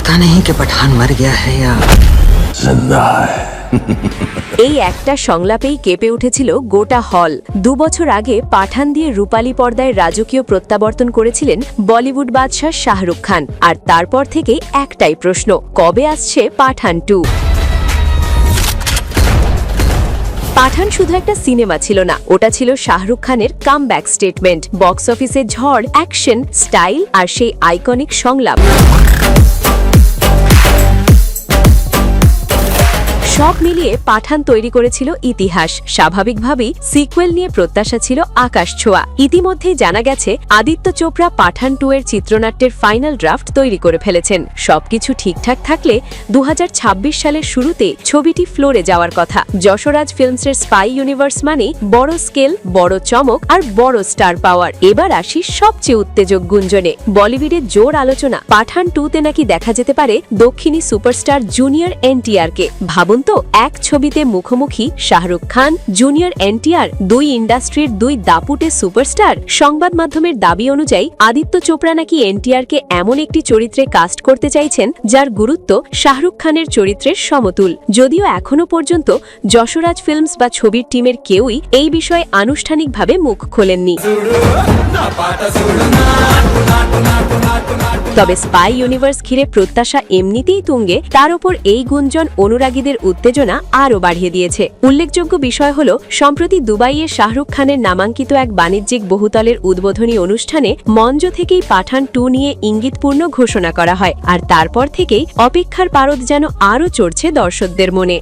पता नहीं कि पठान मर गया है या जिंदा है। এই একটা সংলাপেই কেঁপে উঠেছিল গোটা হল। 2 বছর আগে পাঠান দিয়ে রূপালী পর্দায় রাজকীয় প্রত্যাবর্তন করেছিলেন বলিউড বাদশাহ শাহরুখ খান, আর তারপর থেকে একটাই প্রশ্ন, কবে আসছে পাঠান 2? পাঠান শুধু একটা সিনেমা ছিল না, ওটা ছিল শাহরুখ খানের কামব্যাক স্টেটমেন্ট। বক্স অফিসে ঝড়, অ্যাকশন, স্টাইল আর সেই আইকনিক সংলাপ সব মিলিয়ে পাঠান তৈরি করেছিল ইতিহাস। স্বাভাবিকভাবেই সিকুয়েল নিয়ে প্রত্যাশা ছিল আকাশ ছোঁয়া। ইতিমধ্যেই জানা গেছে আদিত্য চোপড়া পাঠান 2 এর চিত্রনাট্যের ফাইনাল ড্রাফট তৈরি করে ফেলেছেন। সবকিছু ঠিকঠাক থাকলে 2026 সালের শুরুতে ছবিটি ফ্লোরে যাওয়ার কথা। যশরাজ ফিল্মসের স্পাই ইউনিভার্স মানে বড় স্কেল, বড় চমক আর বড় স্টার পাওয়ার। এবার আসি সবচেয়ে উত্তেজক গুঞ্জনে। বলিউডের জোর আলোচনা, পাঠান 2তে নাকি দেখা যেতে পারে দক্ষিণী সুপারস্টার জুনিয়র এনটিআর কে। ভাবুন তো, এক ছবিতে মুখোমুখি শাহরুখ খান, জুনিয়র এনটিআর, 2 ইন্ডাস্ট্রির 2 দাপুটে সুপারস্টার। সংবাদ মাধ্যমের দাবি অনুযায়ী আদিত্য চোপড়া নাকি এনটিআর কে এমন একটি চরিত্রে কাস্ট করতে চাইছেন যার গুরুত্ব শাহরুখ খানের চরিত্রের সমতুল। যদিও এখনো পর্যন্ত যশরাজ ফিল্মস বা ছবির টিমের কেউই এই বিষয়ে আনুষ্ঠানিকভাবে মুখ খোলেননি। তবে স্পাই ইউনিভার্স ঘিরে প্রত্যাশা এমনিতেই তুঙ্গে, তার উপর এই গুঞ্জন অনুরাগীদের উত্তেজনা আরও বাড়িয়ে দিয়েছে। উল্লেখযোগ্য বিষয় হল, সম্প্রতি দুবাইয়ে শাহরুখ খানের নামাঙ্কিত এক বাণিজ্যিক বহুতলের উদ্বোধনী অনুষ্ঠানে মঞ্চ থেকেই পাঠান 2 নিয়ে ইঙ্গিতপূর্ণ ঘোষণা করা হয়, আর তারপর থেকেই অপেক্ষার পারদ যেন আরও চড়ছে দর্শকদের মনে।